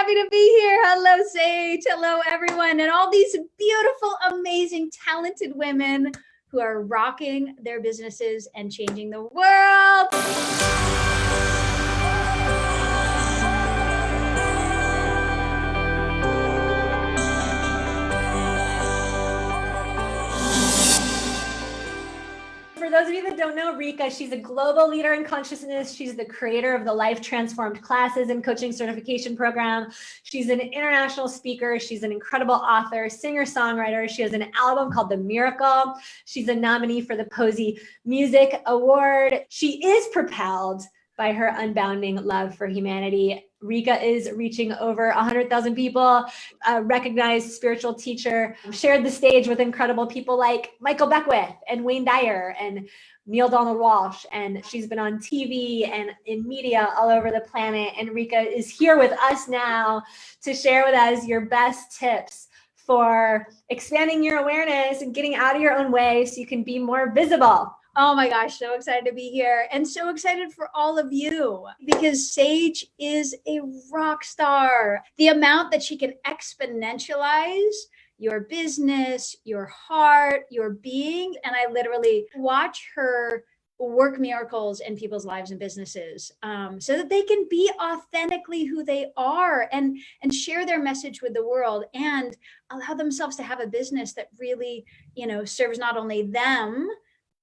happy to be here. Hello, Sage. Hello, everyone. And all these beautiful, amazing, talented women who are rocking their businesses and changing the world. For those of you that don't know Rika, she's a global leader in consciousness. She's the creator of the Life Transformed classes and coaching certification program. She's an international speaker. She's an incredible author, singer-songwriter. She has an album called The Miracle. She's a nominee for the Posey Music Award. She is propelled by her unbounding love for humanity. Rika is reaching over 100,000 people, a recognized spiritual teacher, shared the stage with incredible people like Michael Beckwith and Wayne Dyer and Neil Donald Walsh. And she's been on TV and in media all over the planet. And Rika is here with us now to share with us your best tips for expanding your awareness and getting out of your own way so you can be more visible. Oh my gosh, so excited to be here and so excited for all of you because Sage is a rock star. The amount that she can exponentialize your business, your heart, your being. And I literally watch her work miracles in people's lives and businesses so that they can be authentically who they are and share their message with the world and allow themselves to have a business that really, serves not only them,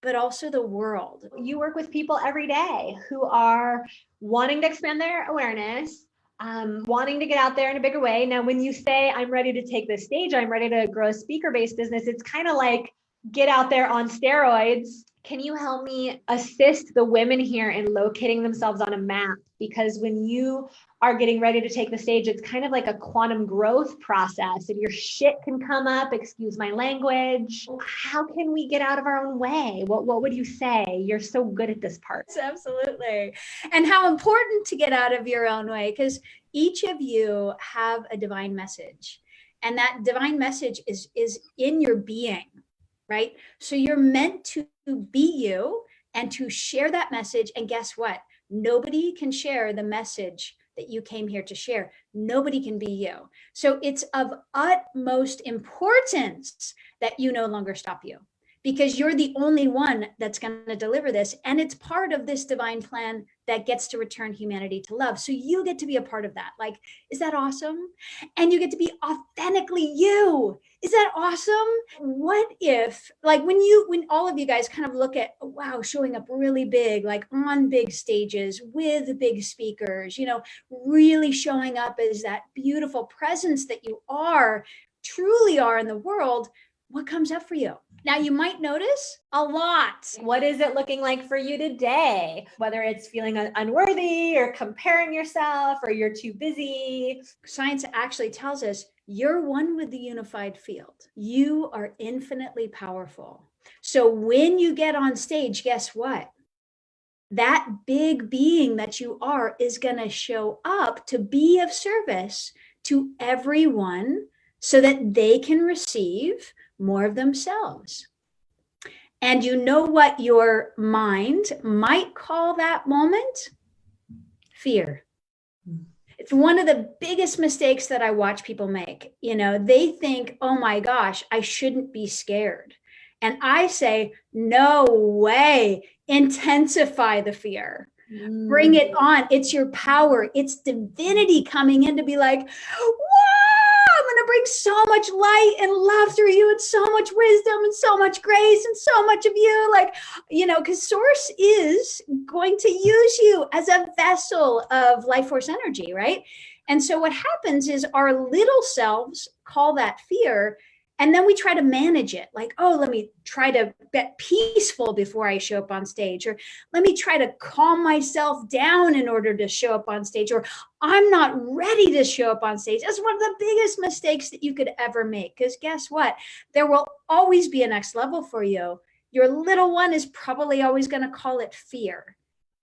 but also the world. You work with people every day who are wanting to expand their awareness, wanting to get out there in a bigger way. Now, when you say, I'm ready to take this stage, I'm ready to grow a speaker-based business, it's kind of like get out there on steroids. Can you help me assist the women here in locating themselves on a map? Because when you are getting ready to take the stage, it's kind of like a quantum growth process and your shit can come up, excuse my language. How can we get out of our own way? What would you say? You're so good at this part. Absolutely. And how important to get out of your own way, because each of you have a divine message and that divine message is in your being, right? So you're meant to be you and to share that message. And guess what? Nobody can share the message that you came here to share. Nobody can be you. So it's of utmost importance that you no longer stop you because you're the only one that's going to deliver this. And it's part of this divine plan that gets to return humanity to love. So you get to be a part of that. Like, is that awesome? And you get to be authentically you. Is that awesome? What if, like when all of you guys kind of look at, wow, showing up really big, like on big stages with big speakers, really showing up as that beautiful presence that you truly are in the world, what comes up for you? Now, you might notice a lot. What is it looking like for you today? Whether it's feeling unworthy or comparing yourself or you're too busy. Science actually tells us you're one with the unified field. You are infinitely powerful. So when you get on stage, guess what? That big being that you are is going to show up to be of service to everyone so that they can receive more of themselves. And you know what your mind might call that moment? Fear. It's one of the biggest mistakes that I watch people make. They think, oh my gosh, I shouldn't be scared. And I say, no way, intensify the fear. Bring it on. It's your power. It's divinity coming in to be like, I'm going to bring so much light and love through you and so much wisdom and so much grace and so much of you, because Source is going to use you as a vessel of life force energy, right? And so what happens is our little selves call that fear. And then we try to manage it like, oh, let me try to get peaceful before I show up on stage, or let me try to calm myself down in order to show up on stage, or I'm not ready to show up on stage. That's one of the biggest mistakes that you could ever make. Because guess what? There will always be a next level for you. Your little one is probably always going to call it fear.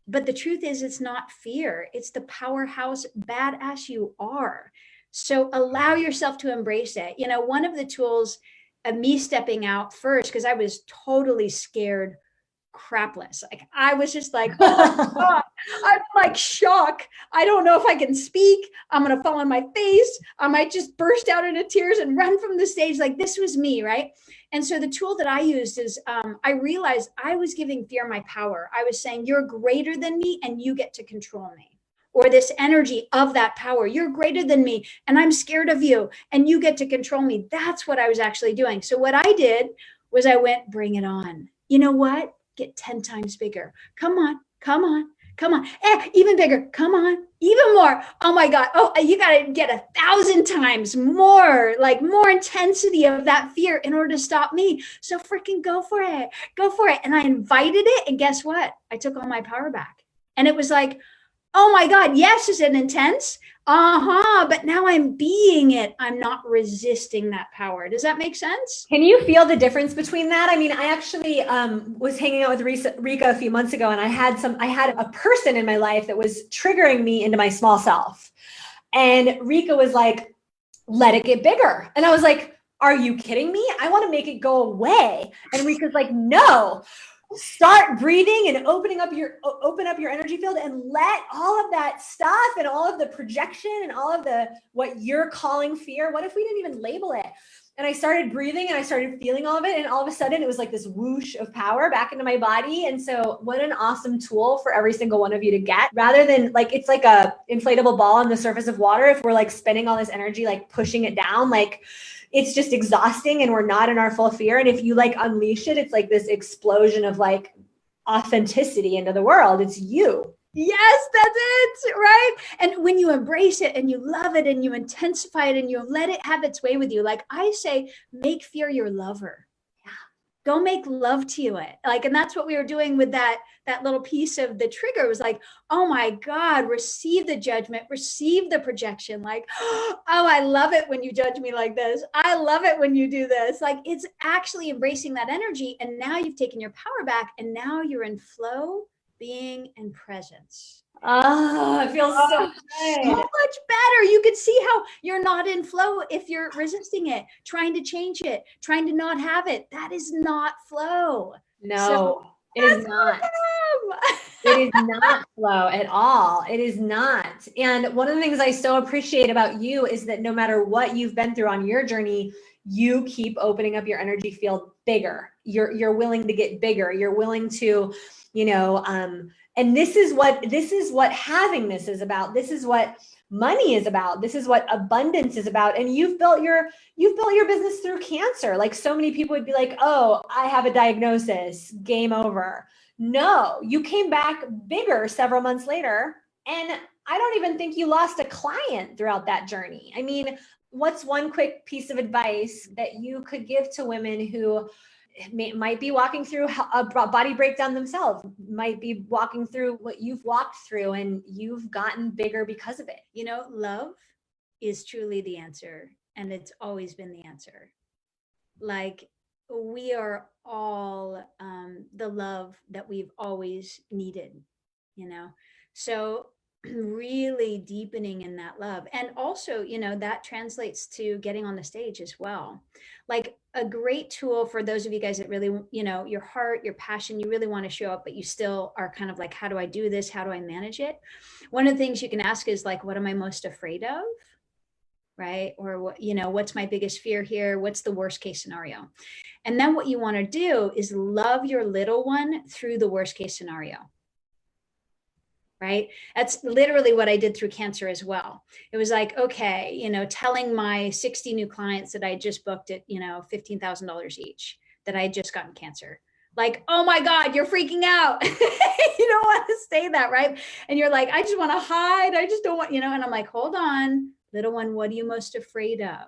But the truth is, it's not fear. It's the powerhouse badass you are. So allow yourself to embrace it. One of the tools of me stepping out first, because I was totally scared crapless. Like I was just like, oh God, I'm like shock. I don't know if I can speak. I'm going to fall on my face. I might just burst out into tears and run from the stage. Like this was me. Right. And so the tool that I used is I realized I was giving fear my power. I was saying, you're greater than me and you get to control me. Or this energy of that power. You're greater than me and I'm scared of you and you get to control me. That's what I was actually doing. So what I did was I went, bring it on. You know what? Get 10 times bigger. Come on, come on, come on. Even bigger. Come on, even more. Oh my God. Oh, you got to get 1,000 times more, like more intensity of that fear in order to stop me. So freaking go for it. Go for it. And I invited it. And guess what? I took all my power back. And it was like, oh my God, yes, is it intense? But now I'm being it. I'm not resisting that power. Does that make sense? Can you feel the difference between that? I mean, I actually was hanging out with Rika a few months ago, and I had a person in my life that was triggering me into my small self. And Rika was like, let it get bigger. And I was like, are you kidding me? I want to make it go away. And Rika's like, no. Start breathing and open up your energy field and let all of that stuff and all of the projection and all of the what you're calling fear. What if we didn't even label it? And I started breathing and I started feeling all of it. And all of a sudden it was like this whoosh of power back into my body. And so what an awesome tool for every single one of you to get, rather than like, it's like a inflatable ball on the surface of water. If we're like spending all this energy, like pushing it down, like it's just exhausting and we're not in our full fear. And if you like unleash it, it's like this explosion of like authenticity into the world. It's you. Yes, that's it, right? And when you embrace it and you love it and you intensify it and you let it have its way with you, like I say, make fear your lover. Yeah. Go make love to you it. Like, and that's what we were doing with that little piece of the trigger. It was like, oh my God, receive the judgment, receive the projection. Like, oh, I love it when you judge me like this. I love it when you do this. Like it's actually embracing that energy. And now you've taken your power back and now you're in flow, being, and presence. Oh, it feels so good. So much better. You could see how you're not in flow if you're resisting it, trying to change it, trying to not have it. That is not flow. No, it is not. It is not flow at all. It is not. And one of the things I so appreciate about you is that no matter what you've been through on your journey, you keep opening up your energy field bigger. You're willing to get bigger. You're willing to, and this is what having this is about. This is what money is about. This is what abundance is about. And you've built your business through cancer. Like so many people would be like, oh, I have a diagnosis, game over. No, you came back bigger several months later. And I don't even think you lost a client throughout that journey. I mean, what's one quick piece of advice that you could give to women who might be walking through a body breakdown themselves, might be walking through what you've walked through and you've gotten bigger because of it? Love is truly the answer. And it's always been the answer. Like we are all the love that we've always needed, so really deepening in that love. And also, that translates to getting on the stage as well. Like a great tool for those of you guys that really, your heart, your passion, you really want to show up, but you still are kind of like, how do I do this? How do I manage it? One of the things you can ask is like, what am I most afraid of? Right? Or what, what's my biggest fear here? What's the worst case scenario? And then what you want to do is love your little one through the worst case scenario. Right? That's literally what I did through cancer as well. It was like, okay, telling my 60 new clients that I just booked at, $15,000 each, that I had just gotten cancer. Like, oh my God, you're freaking out. You don't want to say that, right? And you're like, I just want to hide. I just don't want, and I'm like, hold on, little one, what are you most afraid of?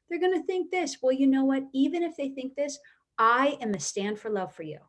They're going to think this. Well, you know what? Even if they think this, I am a stand for love for you.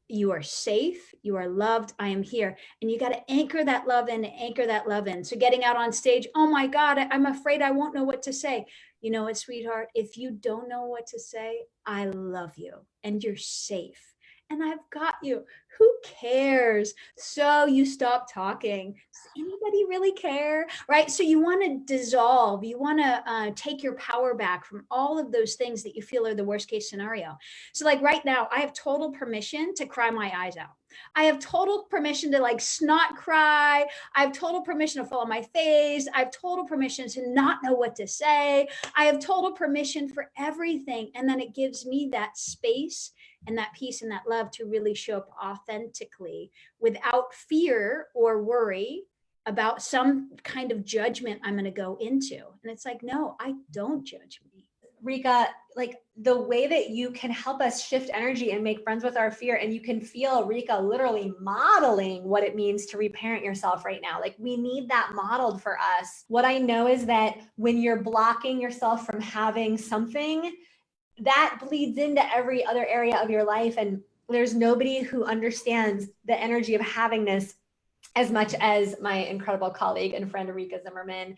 You are safe. You are loved. I am here. And you got to anchor that love in, So getting out on stage, oh my God, I'm afraid I won't know what to say. You know what, sweetheart? If you don't know what to say, I love you and you're safe. and I've got you. Who cares? So you stop talking. Does anybody really care? Right? So you want to dissolve, you want to take your power back from all of those things that you feel are the worst case scenario. So, like right now, I have total permission to cry my eyes out. I have total permission to like snot cry. I have total permission to fall on my face. I have total permission to not know what to say. I have total permission for everything. And then it gives me that space and that peace and that love to really show up authentically without fear or worry about some kind of judgment I'm going to go into. And it's like, no, I don't judge me. Rika, like the way that you can help us shift energy and make friends with our fear, and you can feel Rika literally modeling what it means to reparent yourself right now. Like we need that modeled for us. What I know is that when you're blocking yourself from having something, that bleeds into every other area of your life. And there's nobody who understands the energy of having this as much as my incredible colleague and friend, Rika Zimmerman.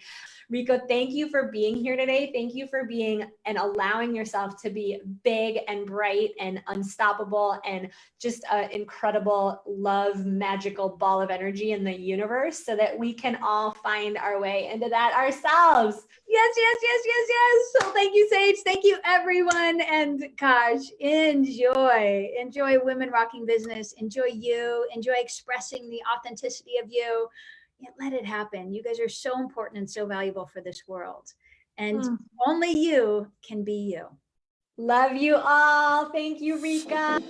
Rika, thank you for being here today. Thank you for being and allowing yourself to be big and bright and unstoppable and just an incredible love, magical ball of energy in the universe so that we can all find our way into that ourselves. Yes, yes, yes, yes, yes. So thank you, Sage. Thank you, everyone. And gosh, enjoy Women Rocking Business. Enjoy you. Enjoy expressing the authenticity of you. Yeah, let it happen. You guys are so important and so valuable for this world. And only you can be you. Love you all. Thank you, Rika.